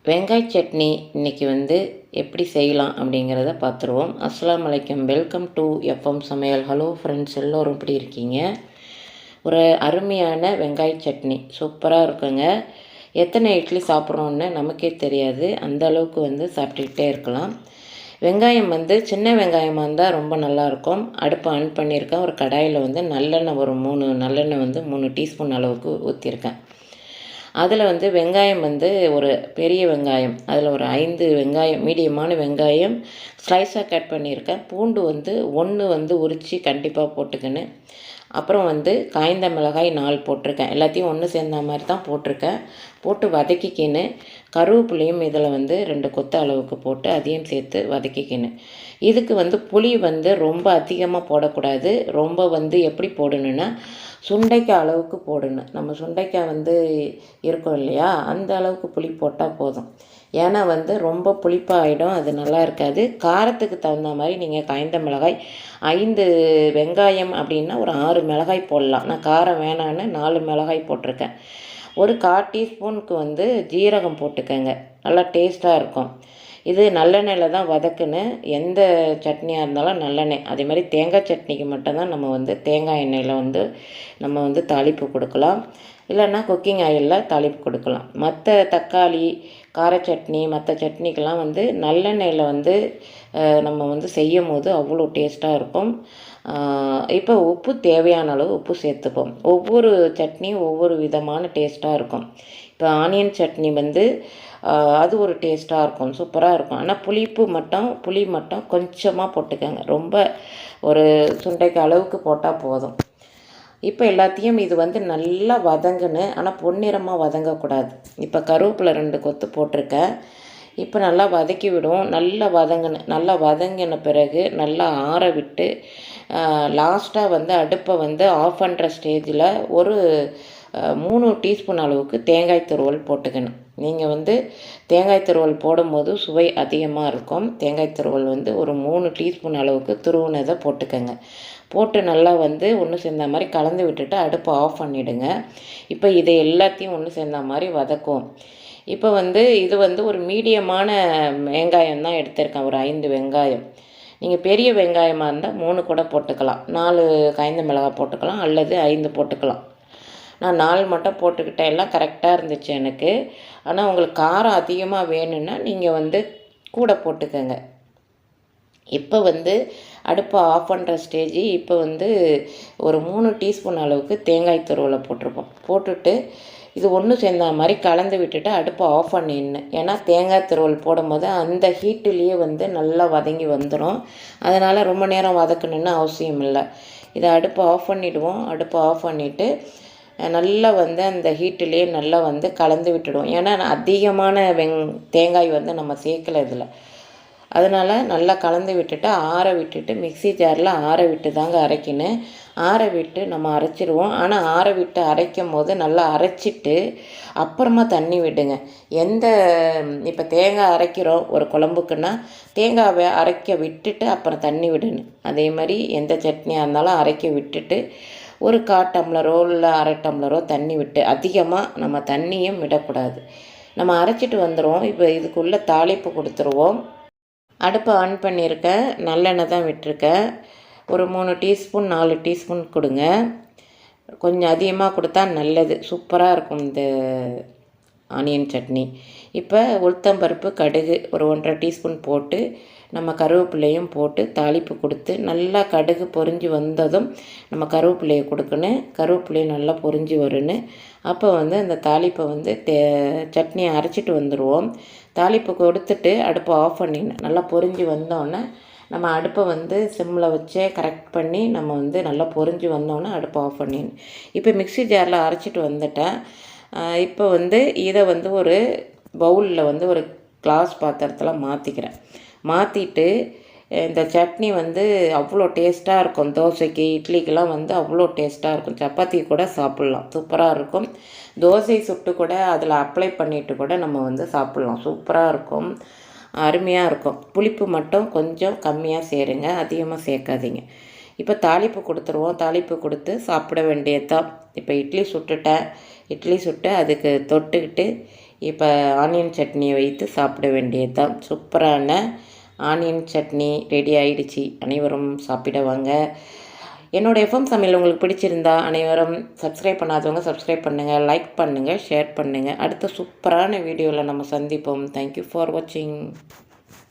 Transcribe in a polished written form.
வெங்காய சட்னி இன்றைக்கி எப்படி செய்யலாம் அப்படிங்கிறத பார்த்துருவோம். அஸ்ஸலாமு அலைக்கும். வெல்கம் டு எஃப்எம் சமையல். ஹலோ ஃப்ரெண்ட்ஸ், எல்லோரும் எப்படி இருக்கீங்க? ஒரு அருமையான வெங்காய சட்னி சூப்பராக இருக்குங்க. எத்தனை இட்லி சாப்பிட்றோன்னு நமக்கே தெரியாது, அந்த அளவுக்கு சாப்பிட்டுக்கிட்டே இருக்கலாம். வெங்காயம் சின்ன வெங்காயமாக இருந்தால் ரொம்ப நல்லாயிருக்கும். அடுப்பை ஆன் பண்ணியிருக்கேன். ஒரு கடாயில் நல்லெண்ணெய், ஒரு 3 நல்லெண்ணெய் 3 டீஸ்பூன் அளவுக்கு ஊற்றிருக்கேன். அதில் வெங்காயம் ஒரு பெரிய வெங்காயம், அதில் ஒரு 5 வெங்காயம், மீடியமான வெங்காயம் ஸ்லைஸாக கட் பண்ணியிருக்கேன். பூண்டு 1 உரித்து கண்டிப்பாக போட்டுக்கணும். அப்புறம் காய்ந்த மிளகாய் 4 போட்டிருக்கேன். எல்லாத்தையும் ஒன்று சேர்ந்த மாதிரி தான் போட்டிருக்கேன். போட்டு வதக்கிக்கின்னு கருவேப்பிலையும் இதில் 2 கொத்த அளவுக்கு போட்டு அதையும் சேர்த்து வதக்கிக்கின்னு. இதுக்கு புளி ரொம்ப அதிகமாக போடக்கூடாது. ரொம்ப எப்படி போடணுன்னா, சுண்டைக்காய் அளவுக்கு போடணும். நம்ம சுண்டைக்காய் இருக்கும் இல்லையா, அந்த அளவுக்கு புளி போட்டால் போதும். ஏன்னா ரொம்ப புளிப்பாகிடும், அது நல்லா இருக்காது. காரத்துக்கு தகுந்த மாதிரி நீங்கள் காய்ந்த மிளகாய் 5 வெங்காயம் அப்படின்னா ஒரு 6 மிளகாய் போடலாம். நான் காரம் வேணான்னு 4 மிளகாய் போட்டிருக்கேன். ஒரு 1/4 டீஸ்பூனுக்கு ஜீரகம் போட்டுக்கோங்க, நல்லா டேஸ்ட்டாக இருக்கும். இது நல்லெண்ணெயில் தான் வதக்குன்னு. எந்த சட்னியாக இருந்தாலும் நல்லெண்ணெய். அதே மாதிரி தேங்காய் சட்னிக்கு மட்டும்தான் நம்ம தேங்காய் எண்ணெயில் நம்ம தாளிப்பு கொடுக்கலாம். இல்லைன்னா குக்கிங் ஆயிலில் தாளிப்பு கொடுக்கலாம். மற்ற தக்காளி, கார சட்னி, மற்ற சட்னிக்கெல்லாம் நல்லெண்ணெயில் நம்ம செய்யும் போது அவ்வளோ டேஸ்ட்டாக இருக்கும். இப்போ உப்பு தேவையான அளவு உப்பு சேர்த்துப்போம். ஒவ்வொரு சட்னியும் ஒவ்வொரு விதமான டேஸ்ட்டாக இருக்கும். இப்போ ஆனியன் சட்னி அது ஒரு டேஸ்ட்டாக இருக்கும், சூப்பராக இருக்கும். ஆனால் புளி மட்டும் கொஞ்சமாக போட்டுக்கோங்க. ரொம்ப ஒரு சுண்டைக்கு அளவுக்கு போட்டால் போதும். இப்போ எல்லாத்தையும் இது நல்லா வதங்கணும், ஆனால் பொன்னிறமாக வதங்கக்கூடாது. இப்போ கருவேப்பிலை 2 கொத்து போட்டிருக்கேன். இப்போ நல்லா வதக்கி விடுவோம். நல்லா வதங்கணும். நல்லா வதங்கின பிறகு நல்லா ஆற விட்டு லாஸ்ட்டாக அடுப்பை ஆஃப் பண்ணுற ஸ்டேஜில் ஒரு 3 டீஸ்பூன் அளவுக்கு தேங்காய் துருவல் போட்டுக்கணும். நீங்கள் தேங்காய் துருவல் போடும்போது சுவை அதிகமாக இருக்கும். தேங்காய் துருவல் ஒரு 3 டீஸ்பூன் அளவுக்கு துருவுனதை போட்டுக்கோங்க. போட்டு நல்லா ஒன்று சேர்ந்த மாதிரி கலந்து விட்டுட்டு அடுப்பை ஆஃப் பண்ணிவிடுங்க. இப்போ இதை எல்லாத்தையும் ஒன்று சேர்ந்த மாதிரி வதக்கும். இப்போ இது ஒரு மீடியமான வெங்காயம் தான் எடுத்திருக்கேன், ஒரு 5 வெங்காயம். நீங்கள் பெரிய வெங்காயமாக இருந்தால் 3 கூட போட்டுக்கலாம், 4 காய்ந்த மிளகாய் போட்டுக்கலாம், அல்லது 5 போட்டுக்கலாம். நான் 4 மட்டும் போட்டுக்கிட்டேன். எல்லாம் கரெக்டாக இருந்துச்சு எனக்கு. ஆனால் உங்களுக்கு காரம் அதிகமாக வேணும்னா நீங்கள் கூட போட்டுக்கோங்க. இப்போ அடுப்பை ஆஃப் பண்ணுற ஸ்டேஜ். இப்போ ஒரு 3 டீஸ்பூன் அளவுக்கு தேங்காய் துருவலை போட்டிருப்போம். போட்டுட்டு இது ஒன்று சேர்ந்த மாதிரி கலந்து விட்டுட்டு அடுப்பை ஆஃப் பண்ணிடணும். ஏன்னா தேங்காய் துருவல் போடும்போது அந்த ஹீட்டுலேயே நல்லா வதங்கி வந்துடும். அதனால் ரொம்ப நேரம் வதக்கணுன்னு அவசியம் இல்லை. இதை அடுப்பை ஆஃப் பண்ணிவிடுவோம். அடுப்பை ஆஃப் பண்ணிவிட்டு நல்லா அந்த ஹீட்டுலேயே நல்லா கலந்து விட்டுடுவோம். ஏன்னா அதிகமான தேங்காய் நம்ம சேர்க்கலை இதில். அதனால் நல்லா கலந்து விட்டுட்டு ஆற விட்டுட்டு மிக்ஸி ஜாரில் ஆற விட்டு தாங்க அரைக்கணும். ஆற விட்டு நம்ம அரைச்சிடுவோம். ஆனால் ஆற விட்டு அரைக்கும் போது நல்லா அரைச்சிட்டு அப்புறமா தண்ணி விடுங்க. இப்போ தேங்காய் அரைக்கிறோம் ஒரு குழம்புக்குன்னா, தேங்காவை அரைக்க விட்டுட்டு அப்புறம் தண்ணி விடணும். அதே மாதிரி எந்த சட்னியாக இருந்தாலும் அரைக்க விட்டுட்டு ஒரு 1/4 டம்ளரோ இல்லை 1/2 டம்ளரோ தண்ணி விட்டு, அதிகமாக நம்ம தண்ணியும் விடக்கூடாது. நம்ம அரைச்சிட்டு வந்துடுவோம். இப்போ இதுக்குள்ளே தாளிப்பு கொடுத்துருவோம். அடுப்பை ஆன் பண்ணியிருக்கேன். நல்லெண்ணெய் தான் விட்டுருக்கேன். ஒரு 3 டீஸ்பூன் 4 டீஸ்பூன் கொடுங்க. கொஞ்சம் அதிகமாக கொடுத்தா நல்லது, சூப்பராக இருக்கும் இந்த ஆனியன் சட்னி. இப்போ உளுத்தம்பருப்பு, கடுகு ஒரு 1/2 டீஸ்பூன் போட்டு நம்ம கருவேப்பிலையும் போட்டு தாளிப்பு கொடுத்து நல்லா கடுகு பொரிஞ்சு வந்ததும் நம்ம கருவேப்பிலையை கொடுக்கணும். கருவேப்பிலையை நல்லா பொரிஞ்சு வரணும். அப்போ அந்த தாளிப்பை சட்னியை அரைச்சிட்டு வந்துடுவோம். தாளிப்பு கொடுத்துட்டு அடுப்பை ஆஃப் பண்ணிடணும். நல்லா பொரிஞ்சு வந்தோடனே நம்ம அடுப்பை சிம்மில் வச்சே கரெக்ட் பண்ணி நம்ம நல்லா பொரிஞ்சு வந்தோடனே அடுப்பை ஆஃப் பண்ணிடணும். இப்போ மிக்ஸி ஜாரில் அரைச்சிட்டு வந்துட்டேன். இப்போ இதை ஒரு பவுலில் ஒரு கிளாஸ் பாத்திரத்தில் மாற்றிக்கிறேன். மாற்றிட்டு இந்த சட்னி அவ்வளோ டேஸ்ட்டாக இருக்கும். தோசைக்கு, இட்லிக்கெல்லாம் அவ்வளோ டேஸ்ட்டாக இருக்கும். சப்பாத்தி கூட சாப்பிட்லாம், சூப்பராக இருக்கும். தோசை சுட்டு கூட அதில் அப்ளை பண்ணிவிட்டு கூட நம்ம சாப்பிட்லாம், சூப்பராக இருக்கும், அருமையாக இருக்கும். புளிப்பு மட்டும் கொஞ்சம் கம்மியாக சேருங்க, அதிகமாக சேர்க்காதீங்க. இப்போ தாளிப்பு கொடுத்துருவோம். தாளிப்பு கொடுத்து சாப்பிட வேண்டியதுதான். இப்போ இட்லி சுட்டுட்டேன். இட்லி சுட்டு அதுக்கு தொட்டுக்கிட்டு இப்போ ஆனியன் சட்னியை வைத்து சாப்பிட வேண்டியது தான். சூப்பரான ஆனியன் சட்னி ரெடி ஆயிடுச்சு. அனைவரும் சாப்பிட வாங்க. என்னோடய எஃப்எம் சமையல் உங்களுக்கு பிடிச்சிருந்தா அனைவரும் சப்ஸ்கிரைப் பண்ணாதவங்க சப்ஸ்கிரைப் பண்ணுங்கள், லைக் பண்ணுங்கள், ஷேர் பண்ணுங்கள். அடுத்த சூப்பரான வீடியோவில் நம்ம சந்திப்போம். தேங்க்யூ ஃபார் வாட்சிங்.